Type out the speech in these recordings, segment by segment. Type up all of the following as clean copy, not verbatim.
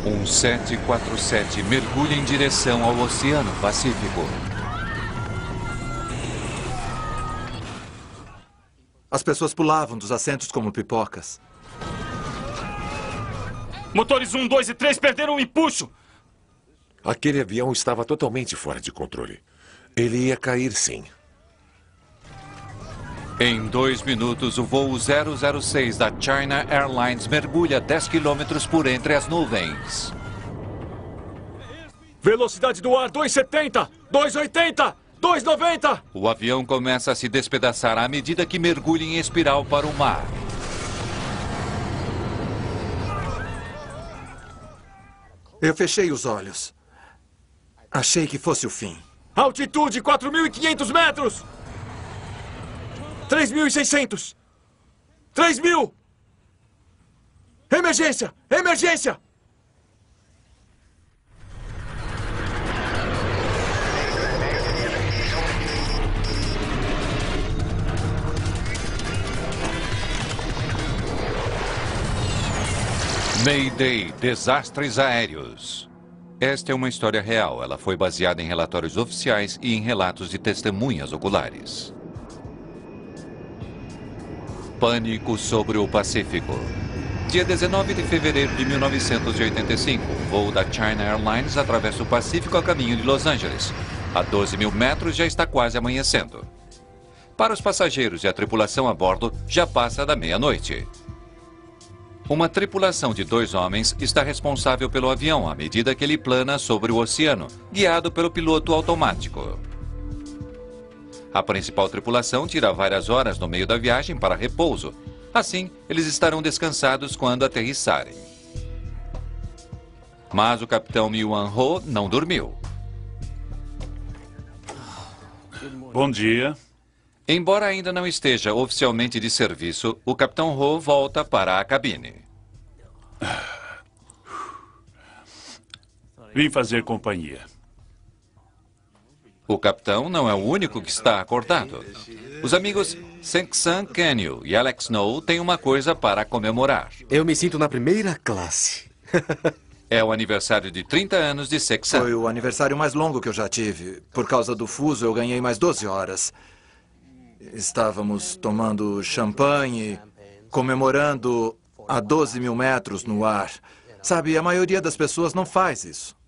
Um 747 mergulha em direção ao Oceano Pacífico. As pessoas pulavam dos assentos como pipocas. Motores 1, 2 e 3 perderam o empuxo. Aquele avião estava totalmente fora de controle. Ele ia cair, sim. Em 2 minutos, o voo 006 da China Airlines mergulha 10 quilômetros por entre as nuvens. Velocidade do ar 270, 280, 290. O avião começa a se despedaçar à medida que mergulha em espiral para o mar. Eu fechei os olhos. Achei que fosse o fim. Altitude 4.500 metros. 3.600. 3.000. Emergência! Emergência! Mayday, desastres aéreos. Esta é uma história real. Ela foi baseada em relatórios oficiais e em relatos de testemunhas oculares. Pânico sobre o Pacífico. Dia 19 de fevereiro de 1985, o voo da China Airlines atravessa o Pacífico a caminho de Los Angeles. A 12 mil metros já está quase amanhecendo. Para os passageiros e a tripulação a bordo, já passa da meia-noite. Uma tripulação de 2 homens está responsável pelo avião à medida que ele plana sobre o oceano, guiado pelo piloto automático. A principal tripulação tira várias horas no meio da viagem para repouso. Assim, eles estarão descansados quando aterrissarem. Mas o capitão Myung-ho não dormiu. Bom dia. Embora ainda não esteja oficialmente de serviço, o capitão Ho volta para a cabine. Vim fazer companhia. O capitão não é o único que está acordado. Os amigos Seung-San Kenyu e Alex Snow têm uma coisa para comemorar. Eu me sinto na primeira classe. É o aniversário de 30 anos de Seung-San. Foi o aniversário mais longo que eu já tive. Por causa do fuso, eu ganhei mais 12 horas. Estávamos tomando champanhe, comemorando a 12 mil metros no ar. Sabe, a maioria das pessoas não faz isso.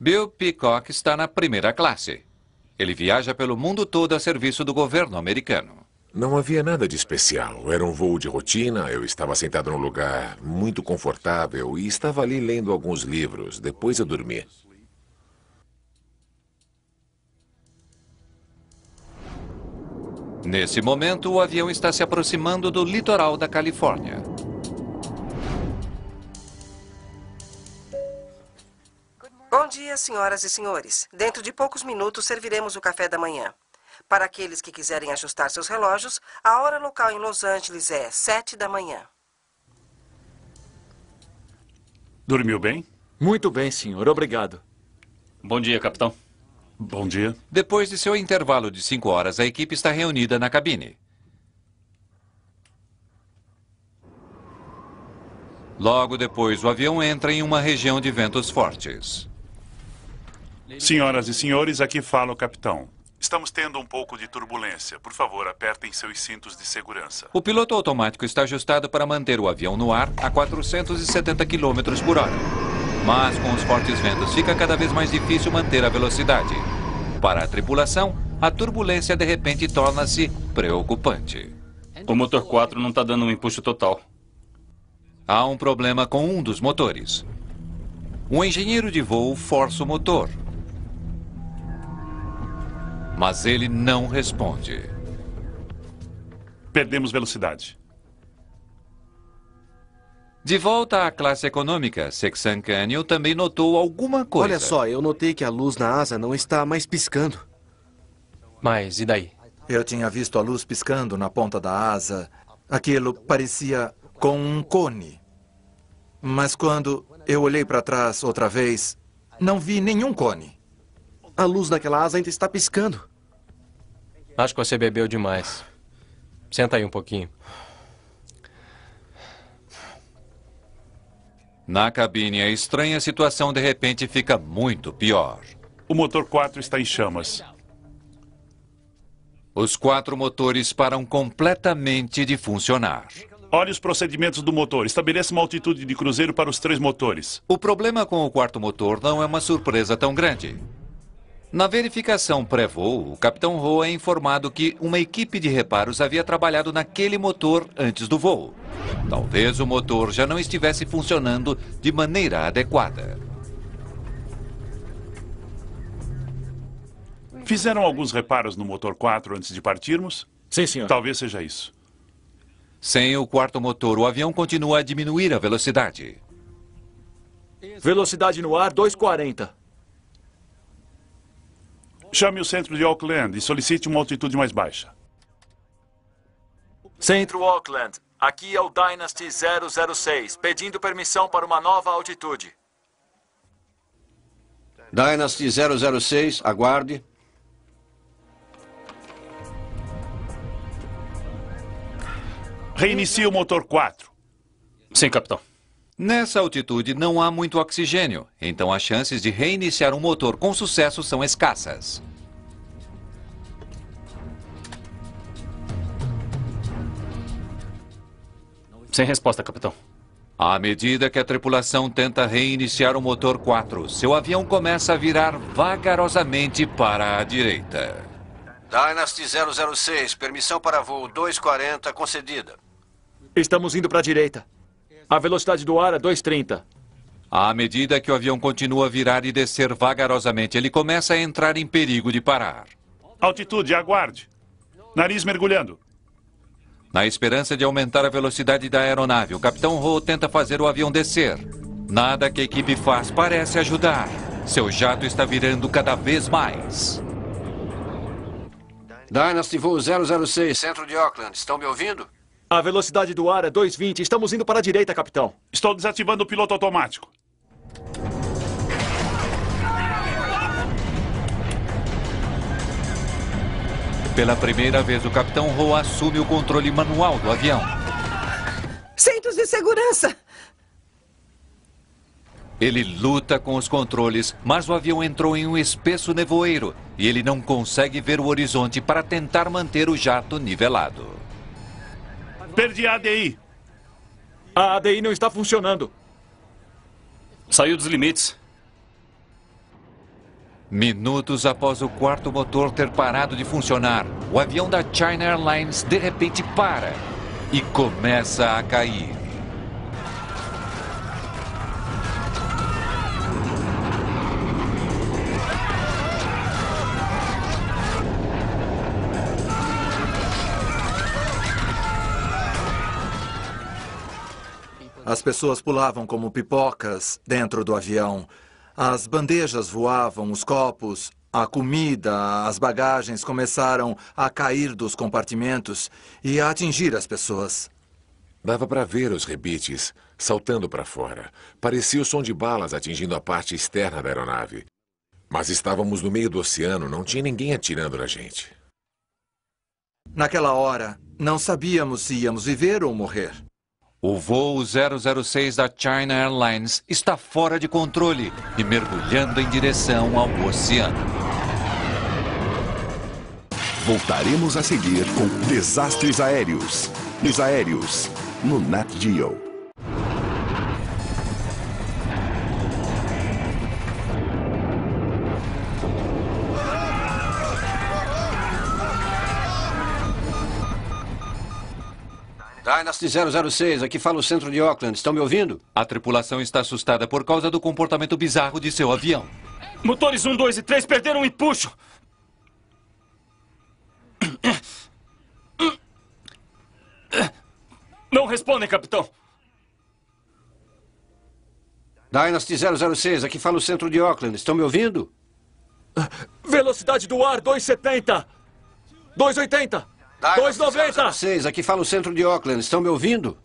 Bill Peacock está na primeira classe. Ele viaja pelo mundo todo a serviço do governo americano. Não havia nada de especial. Era um voo de rotina, eu estava sentado num lugar muito confortável e estava ali lendo alguns livros. Depois eu dormi. Nesse momento, o avião está se aproximando do litoral da Califórnia. Bom dia, senhoras e senhores. Dentro de poucos minutos serviremos o café da manhã. Para aqueles que quiserem ajustar seus relógios, a hora local em Los Angeles é 7 da manhã. Dormiu bem? Muito bem, senhor. Obrigado. Bom dia, capitão. Bom dia. Depois de seu intervalo de 5 horas, a equipe está reunida na cabine. Logo depois, o avião entra em uma região de ventos fortes. Senhoras e senhores, aqui fala o capitão. Estamos tendo um pouco de turbulência. Por favor, apertem seus cintos de segurança. O piloto automático está ajustado para manter o avião no ar a 470 km por hora. Mas com os fortes ventos fica cada vez mais difícil manter a velocidade. Para a tripulação, a turbulência de repente torna-se preocupante. O motor 4 não está dando um empuxo total. Há um problema com um dos motores. O engenheiro de voo força o motor. Mas ele não responde. Perdemos velocidade. De volta à classe econômica, Seung-San Kenyu também notou alguma coisa. Olha só, eu notei que a luz na asa não está mais piscando. Mas e daí? Eu tinha visto a luz piscando na ponta da asa. Aquilo parecia com um cone. Mas quando eu olhei para trás outra vez, não vi nenhum cone. A luz naquela asa ainda está piscando. Acho que você bebeu demais. Senta aí um pouquinho. Na cabine, a estranha situação de repente fica muito pior. O motor 4 está em chamas. Os 4 motores param completamente de funcionar. Olhe os procedimentos do motor. Estabeleça uma altitude de cruzeiro para os 3 motores. O problema com o 4º motor não é uma surpresa tão grande. Na verificação pré-voo, o Capitão Ho é informado que uma equipe de reparos havia trabalhado naquele motor antes do voo. Talvez o motor já não estivesse funcionando de maneira adequada. Fizeram alguns reparos no motor 4 antes de partirmos? Sim, senhor. Talvez seja isso. Sem o 4º motor, o avião continua a diminuir a velocidade. Velocidade no ar, 240. Chame o centro de Auckland e solicite uma altitude mais baixa. Centro Auckland. Aqui é o Dynasty 006, pedindo permissão para uma nova altitude. Dynasty 006, aguarde. Reinicie o motor 4. Sim, capitão. Nessa altitude não há muito oxigênio, então as chances de reiniciar um motor com sucesso são escassas. Sem resposta, capitão. À medida que a tripulação tenta reiniciar o motor 4, seu avião começa a virar vagarosamente para a direita. Dynasty 006, permissão para voo 240 concedida. Estamos indo para a direita. A velocidade do ar é 230. À medida que o avião continua a virar e descer vagarosamente, ele começa a entrar em perigo de parar. Altitude, aguarde. Nariz mergulhando. Na esperança de aumentar a velocidade da aeronave, o Capitão Ho tenta fazer o avião descer. Nada que a equipe faz parece ajudar. Seu jato está virando cada vez mais. Dynasty voo 006, centro de Auckland. Estão me ouvindo? A velocidade do ar é 220. Estamos indo para a direita, capitão. Estou desativando o piloto automático. Pela primeira vez, o Capitão Ho assume o controle manual do avião. Cintos de segurança! Ele luta com os controles, mas o avião entrou em um espesso nevoeiro e ele não consegue ver o horizonte para tentar manter o jato nivelado. Perdi a ADI. A ADI não está funcionando. Saiu dos limites. Minutos após o 4º motor ter parado de funcionar, o avião da China Airlines de repente para e começa a cair. As pessoas pulavam como pipocas dentro do avião. As bandejas voavam, os copos, a comida, as bagagens começaram a cair dos compartimentos e a atingir as pessoas. Dava para ver os rebites saltando para fora. Parecia o som de balas atingindo a parte externa da aeronave. Mas estávamos no meio do oceano, não tinha ninguém atirando na gente. Naquela hora, não sabíamos se íamos viver ou morrer. O voo 006 da China Airlines está fora de controle e mergulhando em direção ao oceano. Voltaremos a seguir com Desastres Aéreos. Aéreos, no Nat Geo. Dynasty 006, aqui fala o centro de Auckland. Estão me ouvindo? A tripulação está assustada por causa do comportamento bizarro de seu avião. Motores 1, 2 e 3 perderam o empuxo. Não respondem, capitão. Dynasty 006, aqui fala o centro de Auckland. Estão me ouvindo? Velocidade do ar, 270. 280. 290. 006, aqui fala o centro de Auckland. Estão me ouvindo?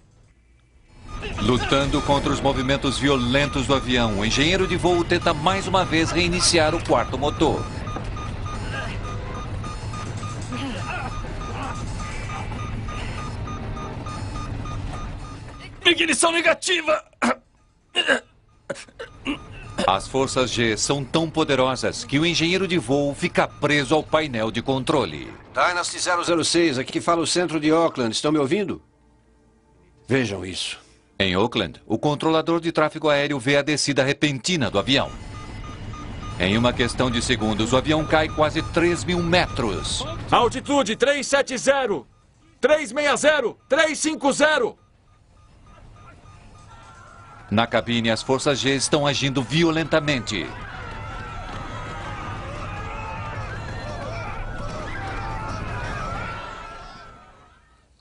Lutando contra os movimentos violentos do avião, o engenheiro de voo tenta mais uma vez reiniciar o 4º motor. Ignição negativa. As forças G são tão poderosas que o engenheiro de voo fica preso ao painel de controle. Dynasty 006, aqui fala o centro de Auckland. Estão me ouvindo? Vejam isso. Em Auckland, o controlador de tráfego aéreo vê a descida repentina do avião. Em uma questão de segundos, o avião cai quase 3.000 metros. Altitude 370, 360, 350. Na cabine, as forças G estão agindo violentamente.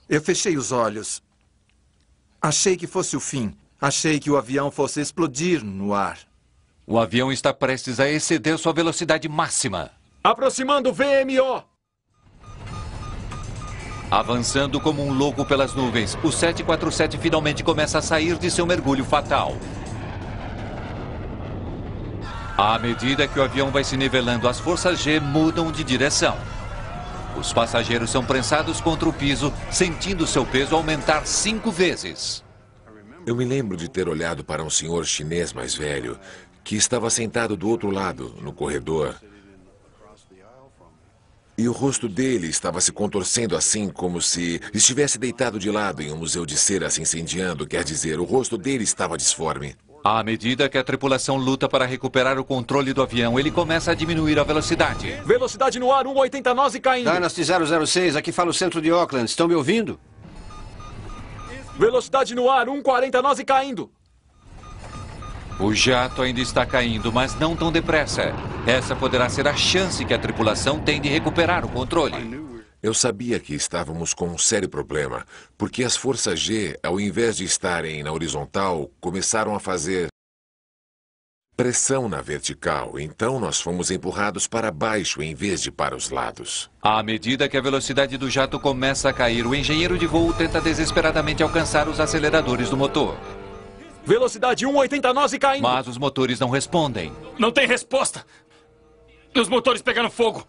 Eu fechei os olhos. Achei que fosse o fim. Achei que o avião fosse explodir no ar. O avião está prestes a exceder sua velocidade máxima. Aproximando VMO. Avançando como um louco pelas nuvens, o 747 finalmente começa a sair de seu mergulho fatal. À medida que o avião vai se nivelando, as forças G mudam de direção. Os passageiros são prensados contra o piso, sentindo seu peso aumentar 5 vezes. Eu me lembro de ter olhado para um senhor chinês mais velho, que estava sentado do outro lado, no corredor. E o rosto dele estava se contorcendo assim, como se estivesse deitado de lado em um museu de cera se incendiando. Quer dizer, o rosto dele estava disforme. À medida que a tripulação luta para recuperar o controle do avião, ele começa a diminuir a velocidade. Velocidade no ar, 180 nós e caindo. Dynasty 006, aqui fala o centro de Auckland. Estão me ouvindo? Velocidade no ar, 140 nós e caindo. O jato ainda está caindo, mas não tão depressa. Essa poderá ser a chance que a tripulação tem de recuperar o controle. Eu sabia que estávamos com um sério problema, porque as forças G, ao invés de estarem na horizontal, começaram a fazer pressão na vertical. Então nós fomos empurrados para baixo em vez de para os lados. À medida que a velocidade do jato começa a cair, o engenheiro de voo tenta desesperadamente alcançar os aceleradores do motor. Velocidade 180 nós e caindo. Mas os motores não respondem. Não tem resposta. Os motores pegaram fogo.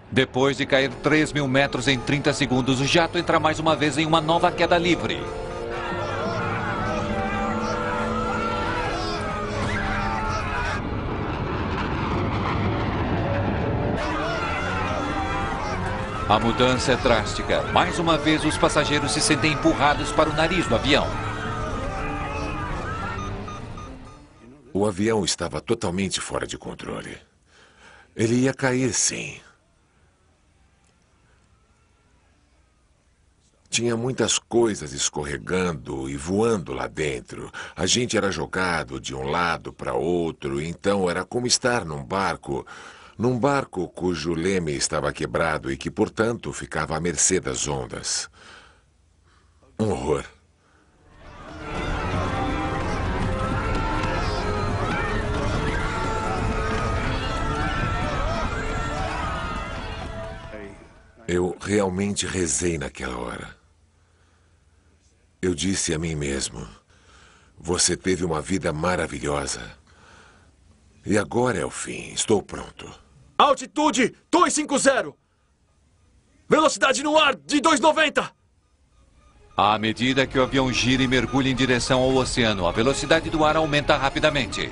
Depois de cair 3.000 metros em 30 segundos, o jato entra mais uma vez em uma nova queda livre. A mudança é drástica. Mais uma vez, os passageiros se sentem empurrados para o nariz do avião. O avião estava totalmente fora de controle. Ele ia cair, sim. Tinha muitas coisas escorregando e voando lá dentro. A gente era jogado de um lado para outro, então era como estar num barco cujo leme estava quebrado e que, portanto, ficava à mercê das ondas. Um horror. Eu realmente rezei naquela hora. Eu disse a mim mesmo, você teve uma vida maravilhosa. E agora é o fim. Estou pronto. Altitude 250. Velocidade no ar de 290. À medida que o avião gira e mergulha em direção ao oceano, a velocidade do ar aumenta rapidamente.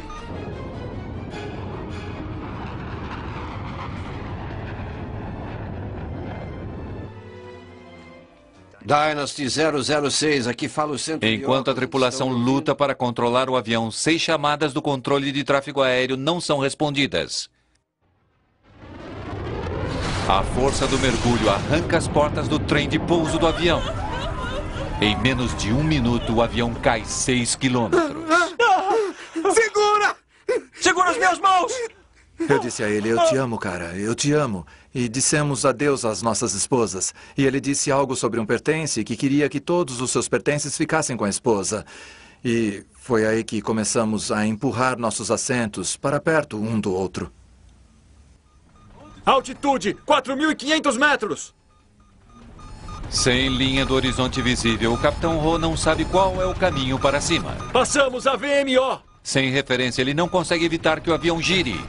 Dynasty 006, aqui fala o centro de Enquanto a tripulação luta para controlar o avião, 6 chamadas do controle de tráfego aéreo não são respondidas. A força do mergulho arranca as portas do trem de pouso do avião. Em menos de 1 minuto, o avião cai 6 quilômetros. Segura! Segura as minhas mãos! Eu disse a ele, eu te amo, cara, eu te amo. E dissemos adeus às nossas esposas. E ele disse algo sobre um pertence que queria que todos os seus pertences ficassem com a esposa. E foi aí que começamos a empurrar nossos assentos para perto um do outro. Altitude 4.500 metros. Sem linha do horizonte visível, o Capitão Ho não sabe qual é o caminho para cima. Passamos a VMO. Sem referência, ele não consegue evitar que o avião gire.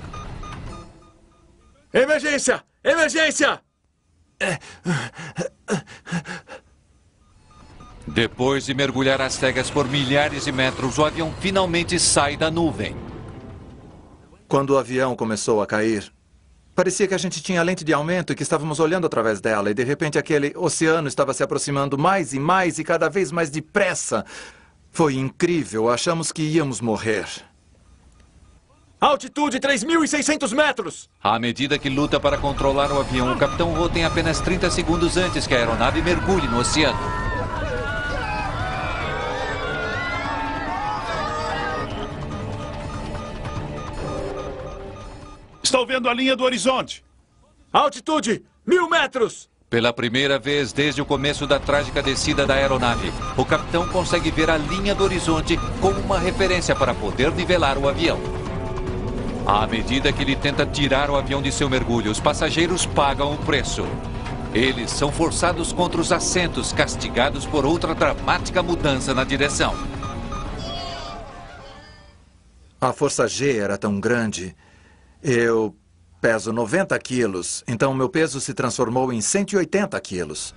Emergência! Emergência! Depois de mergulhar às cegas por milhares de metros, o avião finalmente sai da nuvem. Quando o avião começou a cair, parecia que a gente tinha lente de aumento e que estávamos olhando através dela. E de repente aquele oceano estava se aproximando mais e cada vez mais depressa. Foi incrível. Achamos que íamos morrer. Altitude 3.600 metros! À medida que luta para controlar o avião, o Capitão Ho tem apenas 30 segundos antes que a aeronave mergulhe no oceano. Estou vendo a linha do horizonte. Altitude 1.000 metros! Pela primeira vez desde o começo da trágica descida da aeronave, o capitão consegue ver a linha do horizonte como uma referência para poder nivelar o avião. À medida que ele tenta tirar o avião de seu mergulho, os passageiros pagam o preço. Eles são forçados contra os assentos, castigados por outra dramática mudança na direção. A força G era tão grande. Eu peso 90 quilos, então meu peso se transformou em 180 quilos.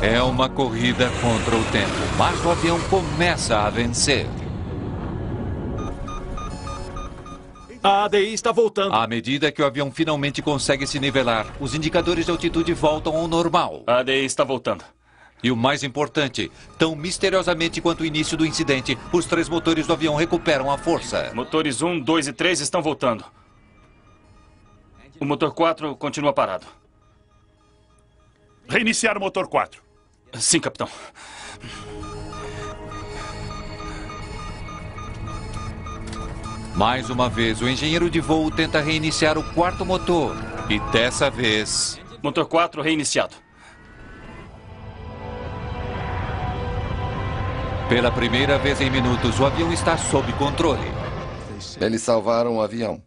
É uma corrida contra o tempo, mas o avião começa a vencer. A ADI está voltando. À medida que o avião finalmente consegue se nivelar, os indicadores de altitude voltam ao normal. A ADI está voltando. E o mais importante, tão misteriosamente quanto o início do incidente, os 3 motores do avião recuperam a força. Motores 1, 2 e 3 estão voltando. O motor 4 continua parado. Reiniciar o motor 4. Sim, capitão. Mais uma vez, o engenheiro de voo tenta reiniciar o 4º motor. E dessa vez... Motor 4 reiniciado. Pela primeira vez em minutos, o avião está sob controle. Eles salvaram o avião.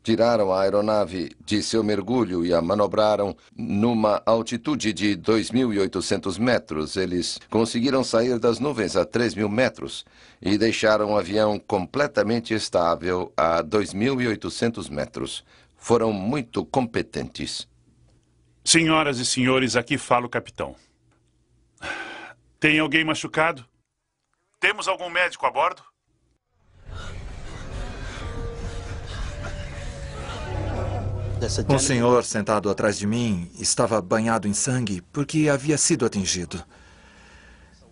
Tiraram a aeronave de seu mergulho e a manobraram numa altitude de 2.800 metros. Eles conseguiram sair das nuvens a 3.000 metros e deixaram o avião completamente estável a 2.800 metros. Foram muito competentes. Senhoras e senhores, aqui fala o capitão. Tem alguém machucado? Temos algum médico a bordo? Um senhor sentado atrás de mim estava banhado em sangue porque havia sido atingido.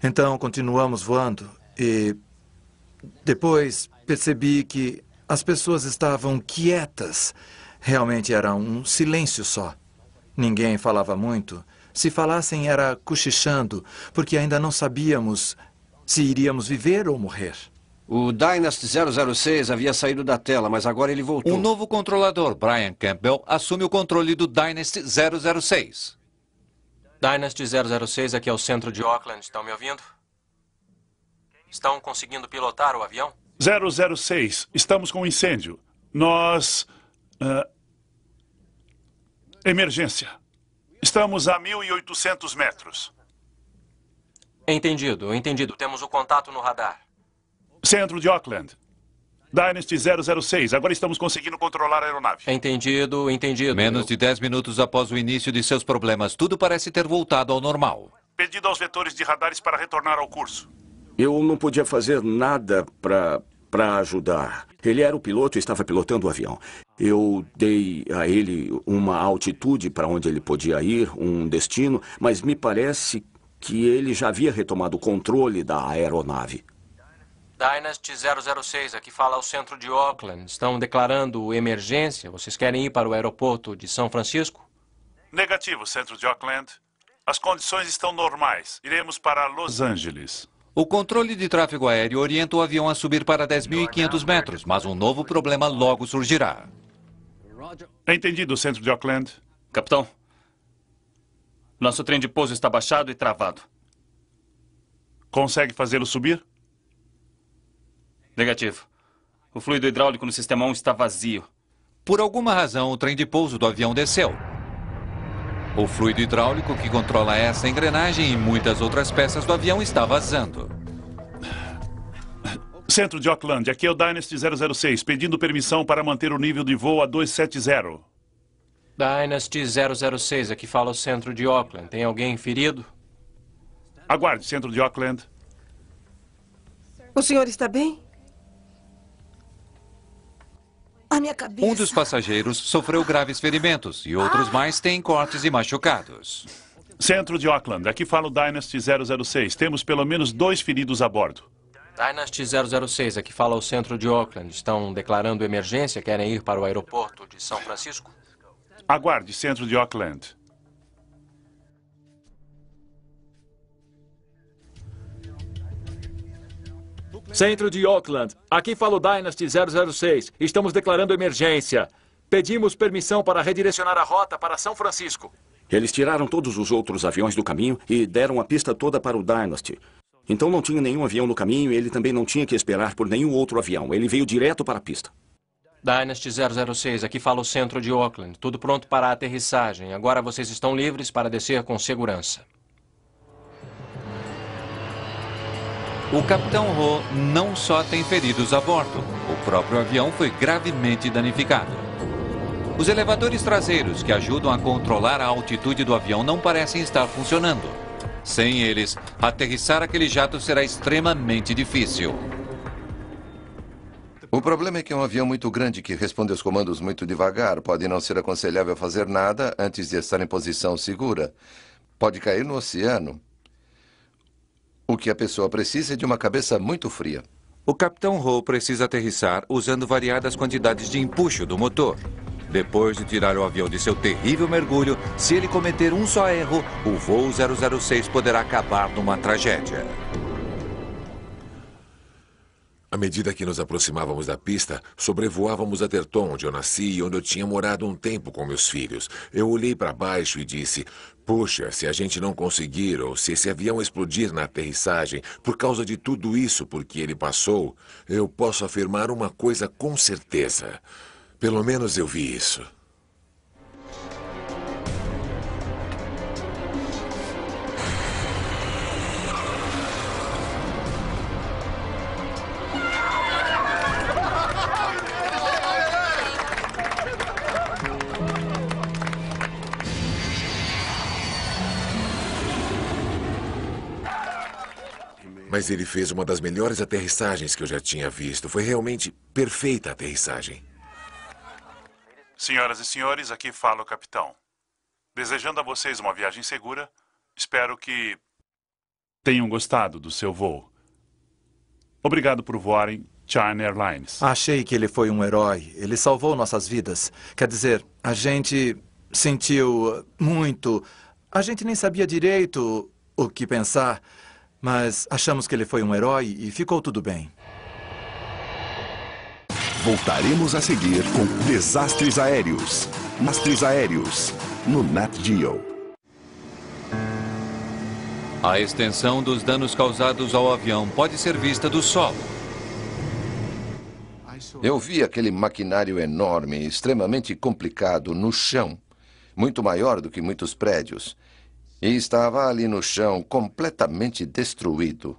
Então continuamos voando e depois percebi que as pessoas estavam quietas. Realmente era um silêncio só. Ninguém falava muito. Se falassem era cochichando, porque ainda não sabíamos se iríamos viver ou morrer. O Dynasty 006 havia saído da tela, mas agora ele voltou. O novo controlador, Brian Campbell, assume o controle do Dynasty 006. Dynasty 006, aqui é o centro de Auckland. Estão me ouvindo? Estão conseguindo pilotar o avião? 006, estamos com incêndio. Nós... emergência. Estamos a 1.800 metros. Entendido, entendido. Temos o contato no radar. Centro de Auckland. Dynasty 006. Agora estamos conseguindo controlar a aeronave. Entendido, entendido. Menos de 10 minutos após o início de seus problemas, tudo parece ter voltado ao normal. Pedido aos vetores de radares para retornar ao curso. Eu não podia fazer nada para ajudar. Ele era o piloto e estava pilotando o avião. Eu dei a ele uma altitude para onde ele podia ir, um destino, mas me parece que ele já havia retomado o controle da aeronave. Dynasty 006, aqui fala o centro de Auckland. Estão declarando emergência. Vocês querem ir para o aeroporto de São Francisco? Negativo, centro de Auckland. As condições estão normais. Iremos para Los Angeles. O controle de tráfego aéreo orienta o avião a subir para 10.500 metros, mas um novo problema logo surgirá. Entendido, centro de Auckland. Capitão, nosso trem de pouso está baixado e travado. Consegue fazê-lo subir? Negativo. O fluido hidráulico no sistema 1 está vazio. Por alguma razão, o trem de pouso do avião desceu. O fluido hidráulico que controla essa engrenagem e muitas outras peças do avião está vazando. Centro de Auckland, aqui é o Dynasty 006, pedindo permissão para manter o nível de voo a 270. Dynasty 006, aqui fala o centro de Auckland. Tem alguém ferido? Aguarde, centro de Auckland. O senhor está bem? A minha cabeça. Um dos passageiros sofreu graves ferimentos e outros mais têm cortes e machucados. Centro de Auckland, aqui fala o Dynasty 006. Temos pelo menos 2 feridos a bordo. Dynasty 006, aqui fala o centro de Auckland. Estão declarando emergência, querem ir para o aeroporto de São Francisco? Aguarde, centro de Auckland. Centro de Auckland, aqui fala o Dynasty 006. Estamos declarando emergência. Pedimos permissão para redirecionar a rota para São Francisco. Eles tiraram todos os outros aviões do caminho e deram a pista toda para o Dynasty. Então não tinha nenhum avião no caminho e ele também não tinha que esperar por nenhum outro avião. Ele veio direto para a pista. Dynasty 006, aqui fala o centro de Auckland. Tudo pronto para a aterrissagem. Agora vocês estão livres para descer com segurança. O Capitão Ho não só tem feridos a bordo, o próprio avião foi gravemente danificado. Os elevadores traseiros que ajudam a controlar a altitude do avião não parecem estar funcionando. Sem eles, aterrissar aquele jato será extremamente difícil. O problema é que é um avião muito grande que responde aos comandos muito devagar. Pode não ser aconselhável fazer nada antes de estar em posição segura. Pode cair no oceano. O que a pessoa precisa é de uma cabeça muito fria. O Capitão Ho precisa aterrissar usando variadas quantidades de empuxo do motor. Depois de tirar o avião de seu terrível mergulho, se ele cometer um só erro, o voo 006 poderá acabar numa tragédia. À medida que nos aproximávamos da pista, sobrevoávamos Atherton, onde eu nasci e onde eu tinha morado um tempo com meus filhos. Eu olhei para baixo e disse, puxa, se a gente não conseguir ou se esse avião explodir na aterrissagem por causa de tudo isso por que ele passou, eu posso afirmar uma coisa com certeza. Pelo menos eu vi isso. Mas ele fez uma das melhores aterrissagens que eu já tinha visto. Foi realmente perfeita a aterrissagem. Senhoras e senhores, aqui fala o capitão. Desejando a vocês uma viagem segura, espero que tenham gostado do seu voo. Obrigado por voarem China Airlines. Achei que ele foi um herói. Ele salvou nossas vidas. Quer dizer, a gente sentiu muito. A gente nem sabia direito o que pensar. Mas achamos que ele foi um herói e ficou tudo bem. Voltaremos a seguir com Desastres Aéreos. Desastres Aéreos, no Nat Geo. A extensão dos danos causados ao avião pode ser vista do solo. Eu vi aquele maquinário enorme, extremamente complicado, no chão. Muito maior do que muitos prédios. E estava ali no chão, completamente destruído.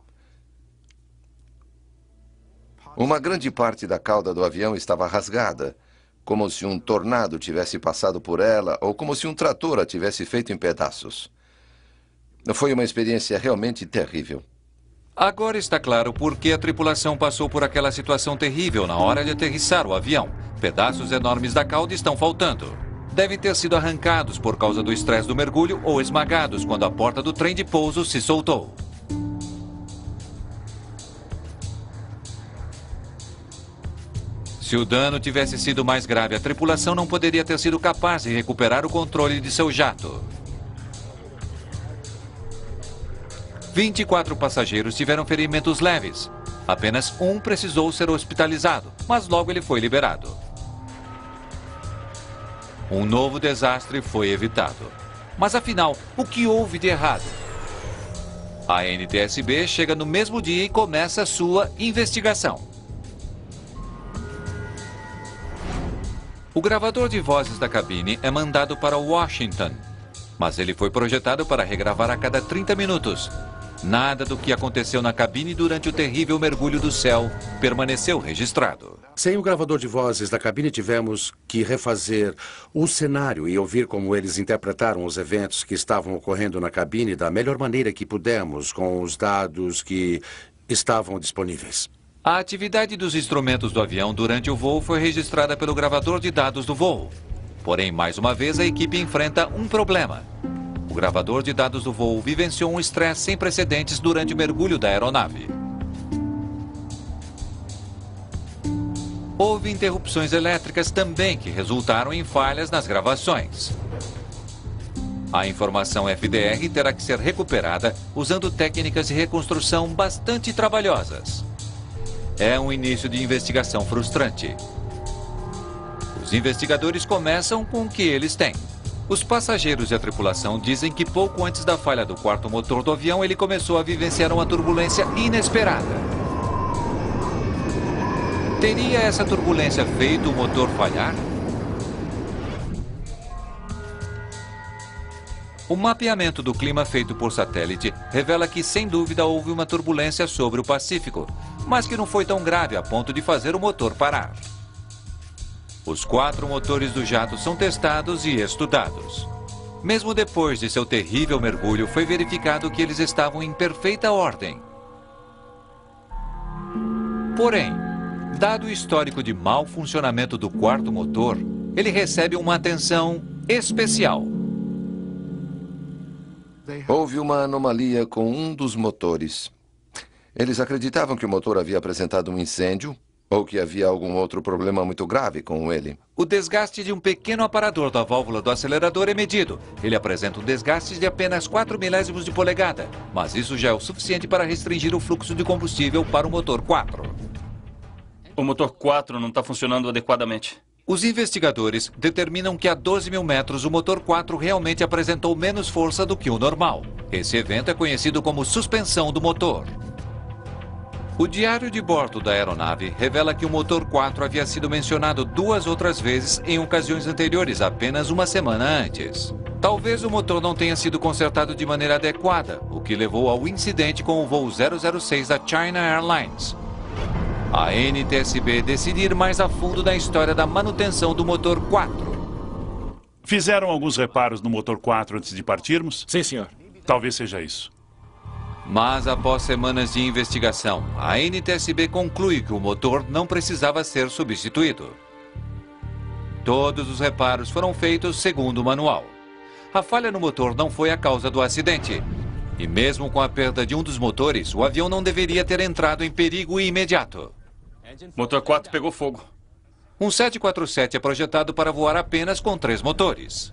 Uma grande parte da cauda do avião estava rasgada, como se um tornado tivesse passado por ela ou como se um trator a tivesse feito em pedaços. Foi uma experiência realmente terrível. Agora está claro por que a tripulação passou por aquela situação terrível na hora de aterrissar o avião. Pedaços enormes da cauda estão faltando. Devem ter sido arrancados por causa do estresse do mergulho ou esmagados quando a porta do trem de pouso se soltou. Se o dano tivesse sido mais grave, a tripulação não poderia ter sido capaz de recuperar o controle de seu jato. 24 passageiros tiveram ferimentos leves. Apenas um precisou ser hospitalizado, mas logo ele foi liberado. Um novo desastre foi evitado. Mas afinal, o que houve de errado? A NTSB chega no mesmo dia e começa a sua investigação. O gravador de vozes da cabine é mandado para Washington, mas ele foi projetado para regravar a cada 30 minutos. Nada do que aconteceu na cabine durante o terrível mergulho do céu permaneceu registrado. Sem o gravador de vozes da cabine, tivemos que refazer o cenário e ouvir como eles interpretaram os eventos que estavam ocorrendo na cabine da melhor maneira que pudemos, com os dados que estavam disponíveis. A atividade dos instrumentos do avião durante o voo foi registrada pelo gravador de dados do voo. Porém, mais uma vez, a equipe enfrenta um problema. O gravador de dados do voo vivenciou um estresse sem precedentes durante o mergulho da aeronave. Houve interrupções elétricas também que resultaram em falhas nas gravações. A informação FDR terá que ser recuperada usando técnicas de reconstrução bastante trabalhosas. É um início de investigação frustrante. Os investigadores começam com o que eles têm. Os passageiros e a tripulação dizem que pouco antes da falha do quarto motor do avião, ele começou a vivenciar uma turbulência inesperada. Teria essa turbulência feito o motor falhar? O mapeamento do clima feito por satélite revela que, sem dúvida, houve uma turbulência sobre o Pacífico, mas que não foi tão grave a ponto de fazer o motor parar. Os 4 motores do jato são testados e estudados. Mesmo depois de seu terrível mergulho, foi verificado que eles estavam em perfeita ordem. Porém, dado o histórico de mau funcionamento do quarto motor, ele recebe uma atenção especial. Houve uma anomalia com um dos motores. Eles acreditavam que o motor havia apresentado um incêndio ou que havia algum outro problema muito grave com ele. O desgaste de um pequeno aparador da válvula do acelerador é medido. Ele apresenta um desgaste de apenas 4 milésimos de polegada, mas isso já é o suficiente para restringir o fluxo de combustível para o motor 4. O motor 4 não está funcionando adequadamente. Os investigadores determinam que a 12 mil metros o motor 4 realmente apresentou menos força do que o normal. Esse evento é conhecido como suspensão do motor. O diário de bordo da aeronave revela que o motor 4 havia sido mencionado 2 outras vezes em ocasiões anteriores, apenas uma semana antes. Talvez o motor não tenha sido consertado de maneira adequada, o que levou ao incidente com o voo 006 da China Airlines. A NTSB decide ir mais a fundo na história da manutenção do motor 4. Fizeram alguns reparos no motor 4 antes de partirmos? Sim, senhor. Talvez seja isso. Mas após semanas de investigação, a NTSB conclui que o motor não precisava ser substituído. Todos os reparos foram feitos segundo o manual. A falha no motor não foi a causa do acidente. E mesmo com a perda de um dos motores, o avião não deveria ter entrado em perigo imediato. Motor 4 pegou fogo. Um 747 é projetado para voar apenas com 3 motores.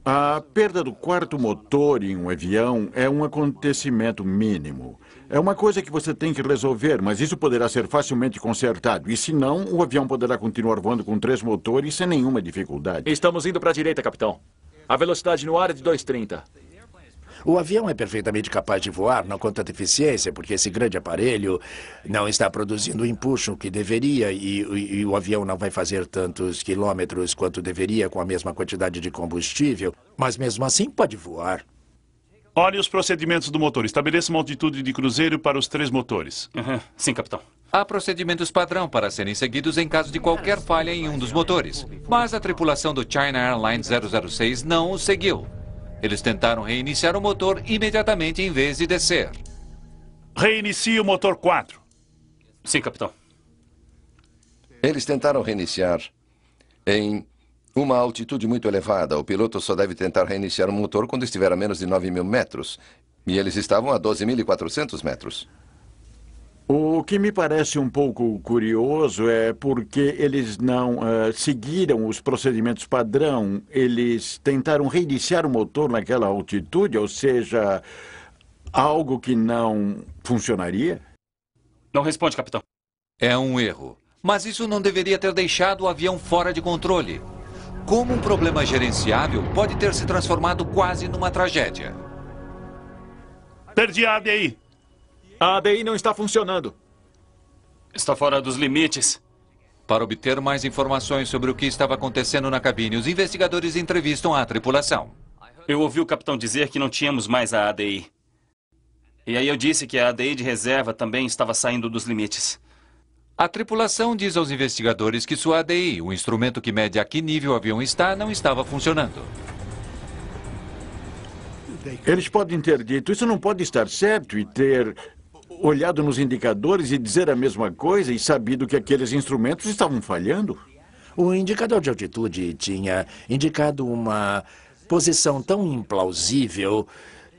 A perda do quarto motor em um avião é um acontecimento mínimo. É uma coisa que você tem que resolver, mas isso poderá ser facilmente consertado. E se não, o avião poderá continuar voando com 3 motores sem nenhuma dificuldade. Estamos indo para a direita, capitão. A velocidade no ar é de 2,30. O avião é perfeitamente capaz de voar, não com tanta eficiência, porque esse grande aparelho não está produzindo o empuxo que deveria e o avião não vai fazer tantos quilômetros quanto deveria com a mesma quantidade de combustível, mas mesmo assim pode voar. Olhe os procedimentos do motor. Estabeleça uma altitude de cruzeiro para os 3 motores. Sim, capitão. Há procedimentos padrão para serem seguidos em caso de qualquer falha em um dos motores. Mas a tripulação do China Airlines 006 não o seguiu. Eles tentaram reiniciar o motor imediatamente em vez de descer. Reinicie o motor 4. Sim, capitão. Eles tentaram reiniciar em uma altitude muito elevada. O piloto só deve tentar reiniciar o motor quando estiver a menos de 9 mil metros. E eles estavam a 12.400 metros. O que me parece um pouco curioso é porque eles não seguiram os procedimentos padrão. Eles tentaram reiniciar o motor naquela altitude, ou seja, algo que não funcionaria? Não responde, capitão. É um erro. Mas isso não deveria ter deixado o avião fora de controle. Como um problema gerenciável pode ter se transformado quase numa tragédia? Perdi a ADI. A ADI não está funcionando. Está fora dos limites. Para obter mais informações sobre o que estava acontecendo na cabine, os investigadores entrevistam a tripulação. Eu ouvi o capitão dizer que não tínhamos mais a ADI. E aí eu disse que a ADI de reserva também estava saindo dos limites. A tripulação diz aos investigadores que sua ADI, o instrumento que mede a que nível o avião está, não estava funcionando. Eles podem ter dito, isso não pode estar certo, e ter olhado nos indicadores e dizer a mesma coisa e sabido que aqueles instrumentos estavam falhando. O indicador de altitude tinha indicado uma posição tão implausível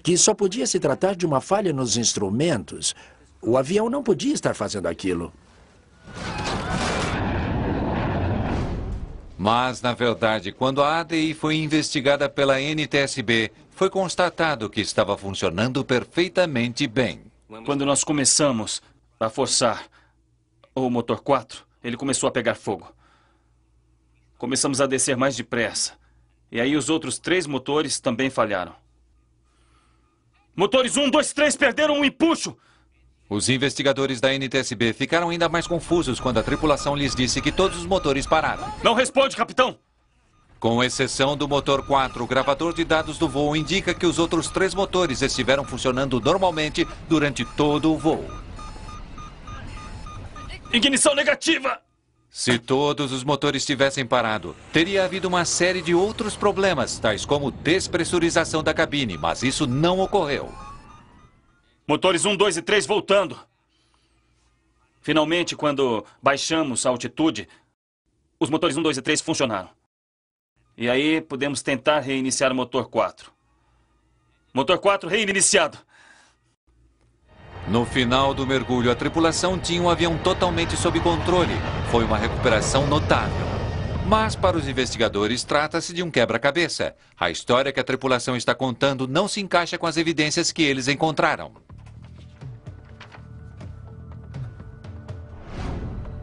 que só podia se tratar de uma falha nos instrumentos. O avião não podia estar fazendo aquilo. Mas, na verdade, quando a ADI foi investigada pela NTSB, foi constatado que estava funcionando perfeitamente bem. Quando nós começamos a forçar o motor 4, ele começou a pegar fogo. Começamos a descer mais depressa. E aí os outros 3 motores também falharam. Motores 1, 2, 3 perderam o empuxo! Os investigadores da NTSB ficaram ainda mais confusos quando a tripulação lhes disse que todos os motores pararam. Não responde, capitão! Com exceção do motor 4, o gravador de dados do voo indica que os outros 3 motores estiveram funcionando normalmente durante todo o voo. Ignição negativa! Se todos os motores tivessem parado, teria havido uma série de outros problemas, tais como despressurização da cabine, mas isso não ocorreu. Motores 1, 2 e 3 voltando. Finalmente, quando baixamos a altitude, os motores 1, 2 e 3 funcionaram. E aí pudemos tentar reiniciar o motor 4. Motor 4 reiniciado. No final do mergulho, a tripulação tinha um avião totalmente sob controle. Foi uma recuperação notável. Mas para os investigadores, trata-se de um quebra-cabeça. A história que a tripulação está contando não se encaixa com as evidências que eles encontraram.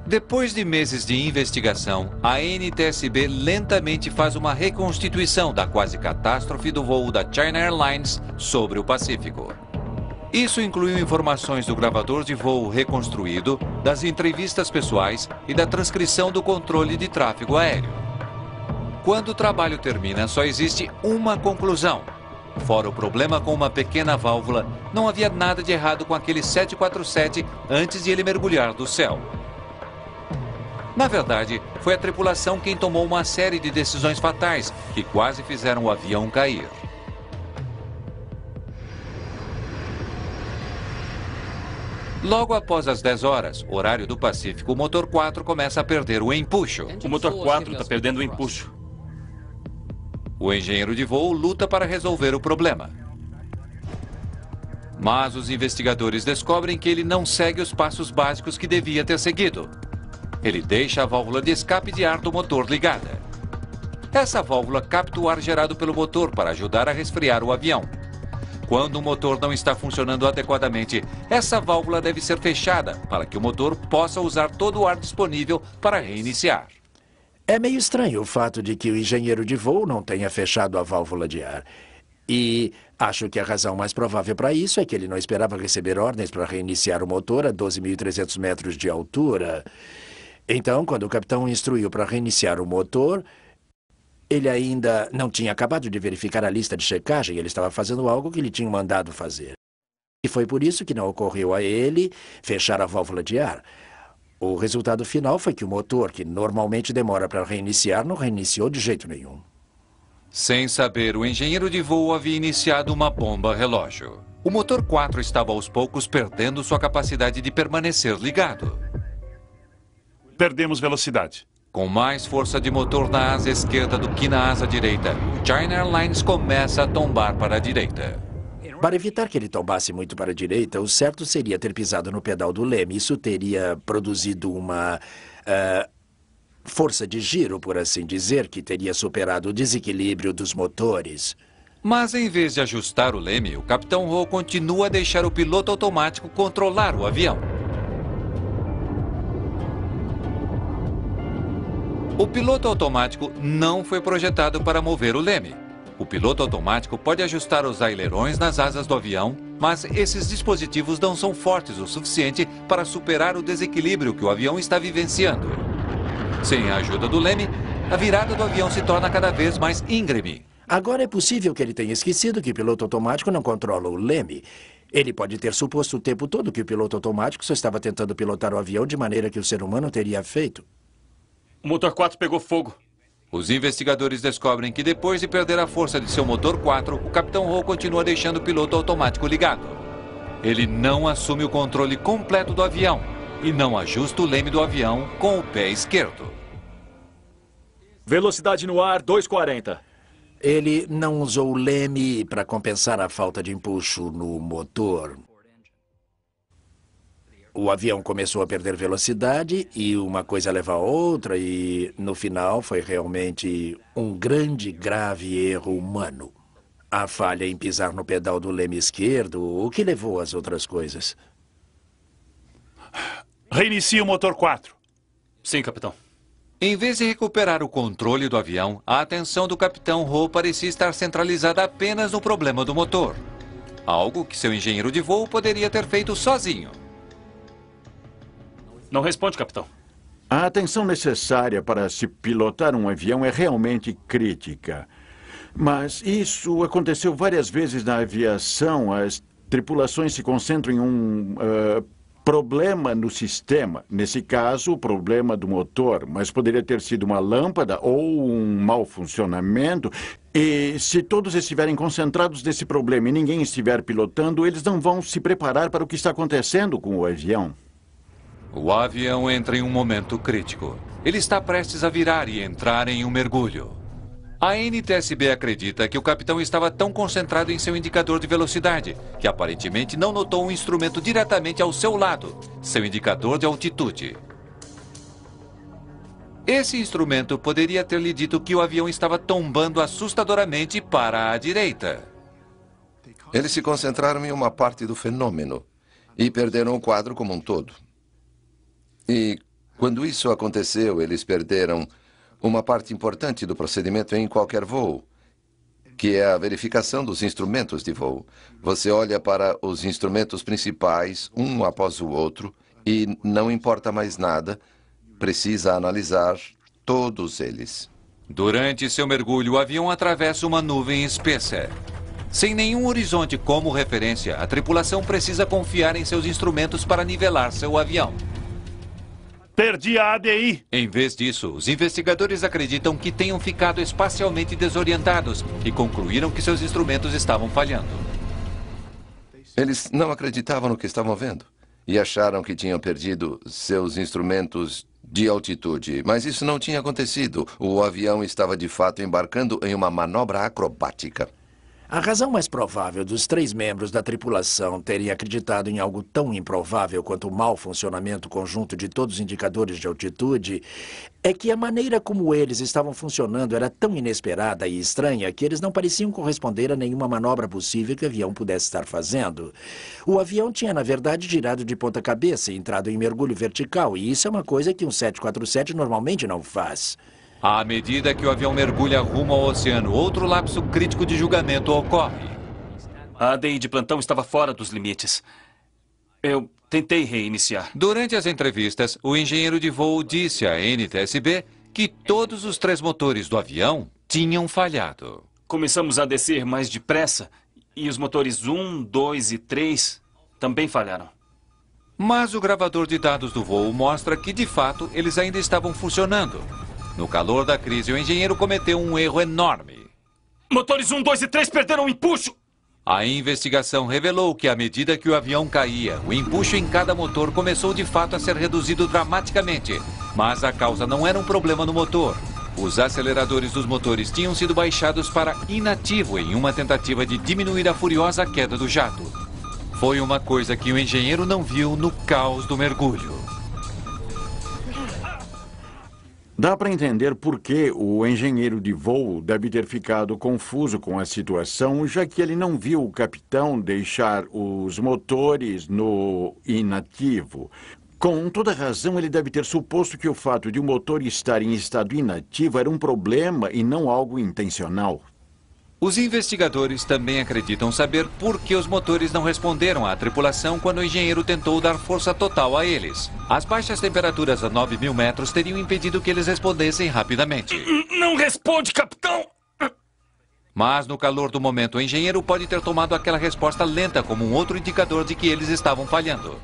Depois de meses de investigação, a NTSB lentamente faz uma reconstituição da quase catástrofe do voo da China Airlines sobre o Pacífico. Isso incluiu informações do gravador de voo reconstruído, das entrevistas pessoais e da transcrição do controle de tráfego aéreo. Quando o trabalho termina, só existe uma conclusão. Fora o problema com uma pequena válvula, não havia nada de errado com aquele 747 antes de ele mergulhar do céu. Na verdade, foi a tripulação quem tomou uma série de decisões fatais que quase fizeram o avião cair. Logo após as 10 horas, horário do Pacífico, o motor 4 começa a perder o empuxo. O motor 4 está perdendo o empuxo. O engenheiro de voo luta para resolver o problema. Mas os investigadores descobrem que ele não segue os passos básicos que devia ter seguido. Ele deixa a válvula de escape de ar do motor ligada. Essa válvula capta o ar gerado pelo motor para ajudar a resfriar o avião. Quando o motor não está funcionando adequadamente, essa válvula deve ser fechada para que o motor possa usar todo o ar disponível para reiniciar. É meio estranho o fato de que o engenheiro de voo não tenha fechado a válvula de ar. E acho que a razão mais provável para isso é que ele não esperava receber ordens para reiniciar o motor a 12.300 metros de altura. Então, quando o capitão instruiu para reiniciar o motor, ele ainda não tinha acabado de verificar a lista de checagem. Ele estava fazendo algo que lhe tinham mandado fazer. E foi por isso que não ocorreu a ele fechar a válvula de ar. O resultado final foi que o motor, que normalmente demora para reiniciar, não reiniciou de jeito nenhum. Sem saber, o engenheiro de voo havia iniciado uma bomba relógio. O motor 4 estava aos poucos perdendo sua capacidade de permanecer ligado. Perdemos velocidade. Com mais força de motor na asa esquerda do que na asa direita, o China Airlines começa a tombar para a direita. Para evitar que ele tombasse muito para a direita, o certo seria ter pisado no pedal do leme. Isso teria produzido uma força de giro, por assim dizer, que teria superado o desequilíbrio dos motores. Mas em vez de ajustar o leme, o Capitão Ho continua a deixar o piloto automático controlar o avião. O piloto automático não foi projetado para mover o leme. O piloto automático pode ajustar os ailerões nas asas do avião, mas esses dispositivos não são fortes o suficiente para superar o desequilíbrio que o avião está vivenciando. Sem a ajuda do leme, a virada do avião se torna cada vez mais íngreme. Agora é possível que ele tenha esquecido que o piloto automático não controla o leme. Ele pode ter suposto o tempo todo que o piloto automático só estava tentando pilotar o avião de maneira que o ser humano teria feito. O motor 4 pegou fogo. Os investigadores descobrem que depois de perder a força de seu motor 4, o Capitão Ho continua deixando o piloto automático ligado. Ele não assume o controle completo do avião e não ajusta o leme do avião com o pé esquerdo. Velocidade no ar, 240. Ele não usou o leme para compensar a falta de empuxo no motor. O avião começou a perder velocidade e uma coisa leva a outra e, no final, foi realmente um grande, grave erro humano. A falha em pisar no pedal do leme esquerdo, o que levou às outras coisas. Reinicie o motor 4. Sim, capitão. Em vez de recuperar o controle do avião, a atenção do Capitão Ho parecia estar centralizada apenas no problema do motor. Algo que seu engenheiro de voo poderia ter feito sozinho. Não responde, capitão. A atenção necessária para se pilotar um avião é realmente crítica. Mas isso aconteceu várias vezes na aviação. As tripulações se concentram em um problema no sistema. Nesse caso, o problema do motor. Mas poderia ter sido uma lâmpada ou um mau funcionamento. E se todos estiverem concentrados nesse problema e ninguém estiver pilotando, eles não vão se preparar para o que está acontecendo com o avião. O avião entra em um momento crítico. Ele está prestes a virar e entrar em um mergulho. A NTSB acredita que o capitão estava tão concentrado em seu indicador de velocidade que aparentemente não notou um instrumento diretamente ao seu lado, seu indicador de altitude. Esse instrumento poderia ter lhe dito que o avião estava tombando assustadoramente para a direita. Eles se concentraram em uma parte do fenômeno e perderam o quadro como um todo. E quando isso aconteceu, eles perderam uma parte importante do procedimento em qualquer voo, que é a verificação dos instrumentos de voo. Você olha para os instrumentos principais, um após o outro, e não importa mais nada, precisa analisar todos eles. Durante seu mergulho, o avião atravessa uma nuvem espessa. Sem nenhum horizonte como referência, a tripulação precisa confiar em seus instrumentos para nivelar seu avião. Perdi a ADI. Em vez disso, os investigadores acreditam que tenham ficado espacialmente desorientados e concluíram que seus instrumentos estavam falhando. Eles não acreditavam no que estavam vendo e acharam que tinham perdido seus instrumentos de altitude. Mas isso não tinha acontecido. O avião estava de fato embarcando em uma manobra acrobática. A razão mais provável dos 3 membros da tripulação terem acreditado em algo tão improvável quanto o mau funcionamento conjunto de todos os indicadores de altitude é que a maneira como eles estavam funcionando era tão inesperada e estranha que eles não pareciam corresponder a nenhuma manobra possível que o avião pudesse estar fazendo. O avião tinha, na verdade, girado de ponta cabeça e entrado em mergulho vertical, e isso é uma coisa que um 747 normalmente não faz. À medida que o avião mergulha rumo ao oceano, outro lapso crítico de julgamento ocorre. A ADI de plantão estava fora dos limites. Eu tentei reiniciar. Durante as entrevistas, o engenheiro de voo disse à NTSB que todos os 3 motores do avião tinham falhado. Começamos a descer mais depressa e os motores 1, 2 e 3 também falharam. Mas o gravador de dados do voo mostra que, de fato, eles ainda estavam funcionando. No calor da crise, o engenheiro cometeu um erro enorme. Motores 1, 2 e 3 perderam o empuxo! A investigação revelou que, à medida que o avião caía, o empuxo em cada motor começou de fato a ser reduzido dramaticamente. Mas a causa não era um problema no motor. Os aceleradores dos motores tinham sido baixados para inativo em uma tentativa de diminuir a furiosa queda do jato. Foi uma coisa que o engenheiro não viu no caos do mergulho. Dá para entender por que o engenheiro de voo deve ter ficado confuso com a situação, já que ele não viu o capitão deixar os motores no inativo. Com toda razão, ele deve ter suposto que o fato de o motor estar em estado inativo era um problema e não algo intencional. Os investigadores também acreditam saber por que os motores não responderam à tripulação quando o engenheiro tentou dar força total a eles. As baixas temperaturas a 9.000 metros teriam impedido que eles respondessem rapidamente. Não responde, capitão! Mas no calor do momento, o engenheiro pode ter tomado aquela resposta lenta como um outro indicador de que eles estavam falhando.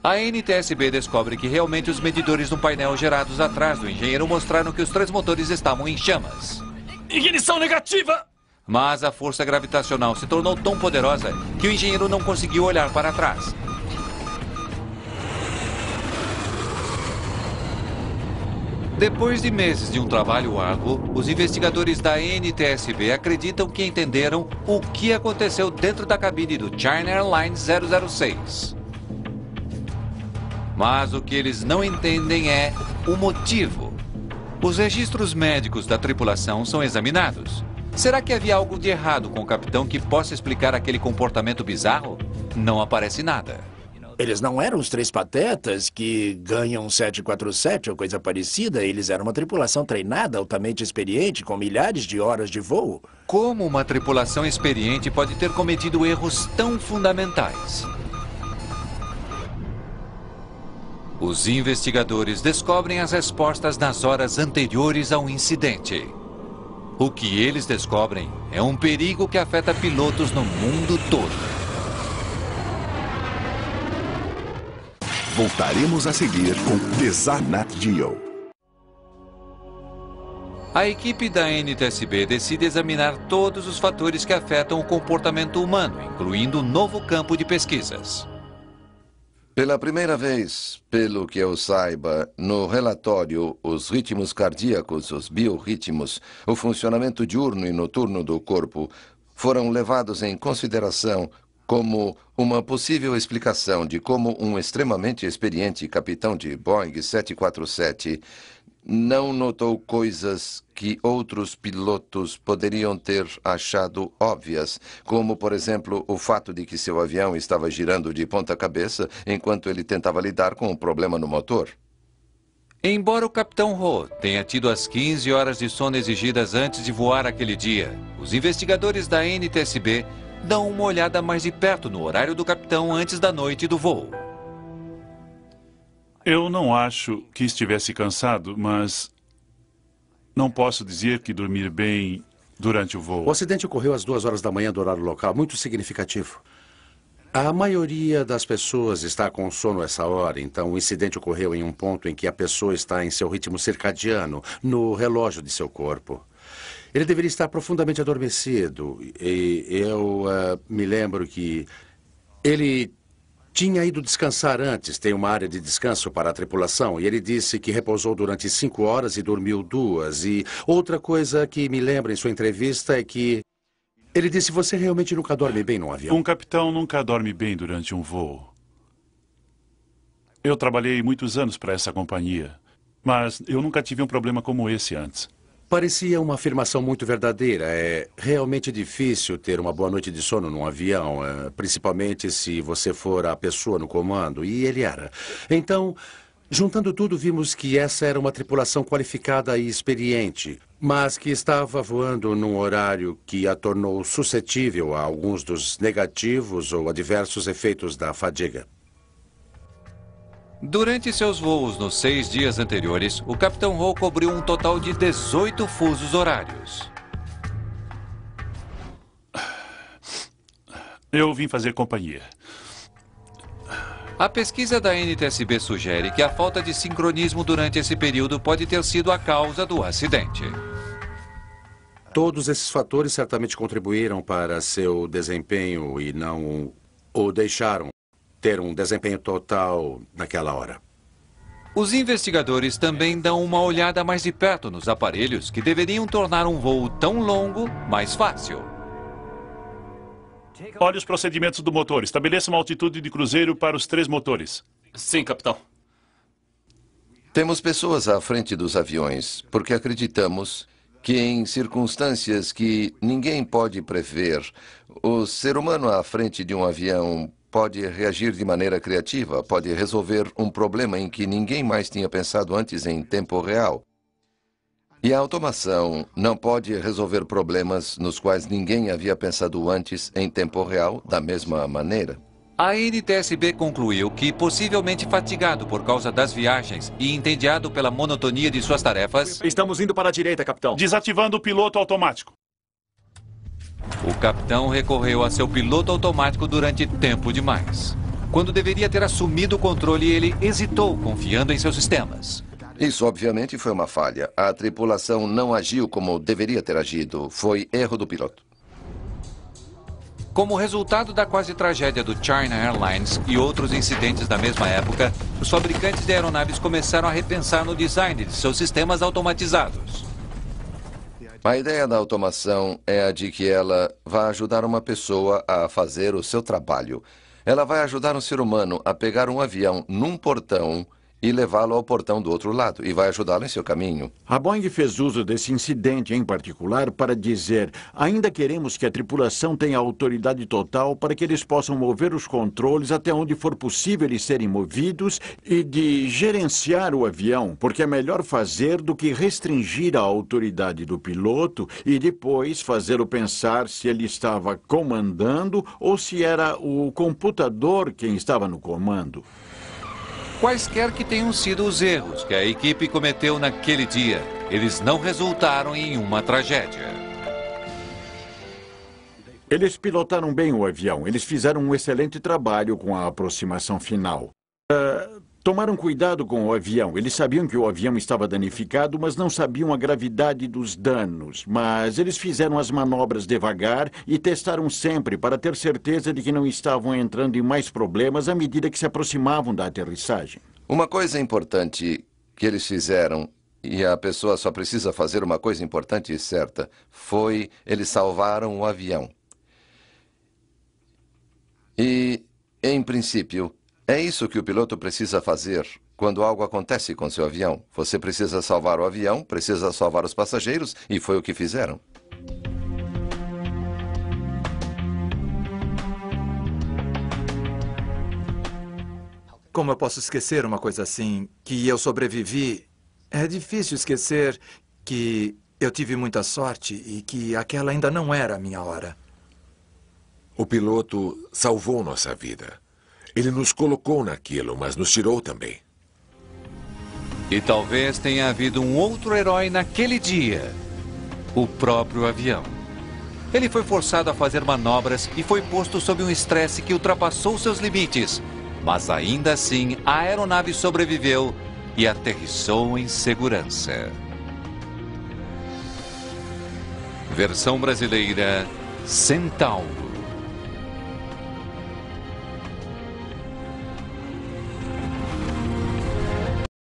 A NTSB descobre que realmente os medidores no painel gerados atrás do engenheiro mostraram que os 3 motores estavam em chamas. Ignição negativa! Mas a força gravitacional se tornou tão poderosa que o engenheiro não conseguiu olhar para trás. Depois de meses de um trabalho árduo, os investigadores da NTSB acreditam que entenderam o que aconteceu dentro da cabine do China Airlines 006. Mas o que eles não entendem é o motivo. Os registros médicos da tripulação são examinados. Será que havia algo de errado com o capitão que possa explicar aquele comportamento bizarro? Não aparece nada. Eles não eram os 3 patetas que ganham 747 ou coisa parecida. Eles eram uma tripulação treinada, altamente experiente, com milhares de horas de voo. Como uma tripulação experiente pode ter cometido erros tão fundamentais? Os investigadores descobrem as respostas nas horas anteriores ao incidente. O que eles descobrem é um perigo que afeta pilotos no mundo todo. Voltaremos a seguir com Nat Geo. A equipe da NTSB decide examinar todos os fatores que afetam o comportamento humano, incluindo um novo campo de pesquisas. Pela primeira vez, pelo que eu saiba, no relatório, os ritmos cardíacos, os biorritmos, o funcionamento diurno e noturno do corpo foram levados em consideração como uma possível explicação de como um extremamente experiente capitão de Boeing 747 não notou coisas que outros pilotos poderiam ter achado óbvias, como, por exemplo, o fato de que seu avião estava girando de ponta cabeça enquanto ele tentava lidar com um problema no motor. Embora o capitão Ho tenha tido as 15 horas de sono exigidas antes de voar aquele dia, os investigadores da NTSB dão uma olhada mais de perto no horário do capitão antes da noite do voo. Eu não acho que estivesse cansado, mas não posso dizer que dormir bem durante o voo. O acidente ocorreu às 2 horas da manhã do horário local, muito significativo. A maioria das pessoas está com sono essa hora, então o incidente ocorreu em um ponto em que a pessoa está em seu ritmo circadiano, no relógio de seu corpo. Ele deveria estar profundamente adormecido e eu me lembro que ele tinha ido descansar antes. Tem uma área de descanso para a tripulação e ele disse que repousou durante 5 horas e dormiu 2. E outra coisa que me lembra em sua entrevista é que ele disse: você realmente nunca dorme bem num avião? Um capitão nunca dorme bem durante um voo. Eu trabalhei muitos anos para essa companhia, mas eu nunca tive um problema como esse antes. Parecia uma afirmação muito verdadeira. É realmente difícil ter uma boa noite de sono num avião, principalmente se você for a pessoa no comando, e ele era. Então, juntando tudo, vimos que essa era uma tripulação qualificada e experiente, mas que estava voando num horário que a tornou suscetível a alguns dos negativos ou adversos efeitos da fadiga. Durante seus voos nos 6 dias anteriores, o capitão Ho cobriu um total de 18 fusos horários. Eu vim fazer companhia. A pesquisa da NTSB sugere que a falta de sincronismo durante esse período pode ter sido a causa do acidente. Todos esses fatores certamente contribuíram para seu desempenho e não o deixaram ter um desempenho total naquela hora. Os investigadores também dão uma olhada mais de perto nos aparelhos que deveriam tornar um voo tão longo mais fácil. Olhe os procedimentos do motor. Estabeleça uma altitude de cruzeiro para os 3 motores. Sim, capitão. Temos pessoas à frente dos aviões porque acreditamos que em circunstâncias que ninguém pode prever, o ser humano à frente de um avião pode reagir de maneira criativa, pode resolver um problema em que ninguém mais tinha pensado antes em tempo real. E a automação não pode resolver problemas nos quais ninguém havia pensado antes em tempo real da mesma maneira. A NTSB concluiu que, possivelmente fatigado por causa das viagens e entediado pela monotonia de suas tarefas... Estamos indo para a direita, capitão. Desativando o piloto automático. O capitão recorreu a seu piloto automático durante tempo demais. Quando deveria ter assumido o controle, ele hesitou, confiando em seus sistemas. Isso, obviamente, foi uma falha. A tripulação não agiu como deveria ter agido. Foi erro do piloto. Como resultado da quase tragédia do China Airlines e outros incidentes da mesma época, os fabricantes de aeronaves começaram a repensar no design de seus sistemas automatizados. A ideia da automação é a de que ela vai ajudar uma pessoa a fazer o seu trabalho. Ela vai ajudar um ser humano a pegar um avião num portão e levá-lo ao portão do outro lado, e vai ajudá-lo em seu caminho. A Boeing fez uso desse incidente em particular para dizer: ainda queremos que a tripulação tenha autoridade total para que eles possam mover os controles até onde for possível eles serem movidos e de gerenciar o avião, porque é melhor fazer do que restringir a autoridade do piloto e depois fazê-lo pensar se ele estava comandando ou se era o computador quem estava no comando. Quaisquer que tenham sido os erros que a equipe cometeu naquele dia, eles não resultaram em uma tragédia. Eles pilotaram bem o avião. Eles fizeram um excelente trabalho com a aproximação final. Tomaram cuidado com o avião. Eles sabiam que o avião estava danificado, mas não sabiam a gravidade dos danos. Mas eles fizeram as manobras devagar e testaram sempre para ter certeza de que não estavam entrando em mais problemas à medida que se aproximavam da aterrissagem. Uma coisa importante que eles fizeram, e a pessoa só precisa fazer uma coisa importante e certa, foi eles salvaram o avião. E, em princípio, é isso que o piloto precisa fazer quando algo acontece com seu avião. Você precisa salvar o avião, precisa salvar os passageiros, e foi o que fizeram. Como eu posso esquecer uma coisa assim, que eu sobrevivi? É difícil esquecer que eu tive muita sorte e que aquela ainda não era a minha hora. O piloto salvou nossa vida. Ele nos colocou naquilo, mas nos tirou também. E talvez tenha havido um outro herói naquele dia. O próprio avião. Ele foi forçado a fazer manobras e foi posto sob um estresse que ultrapassou seus limites. Mas ainda assim, a aeronave sobreviveu e aterrissou em segurança. Versão brasileira: Centauro.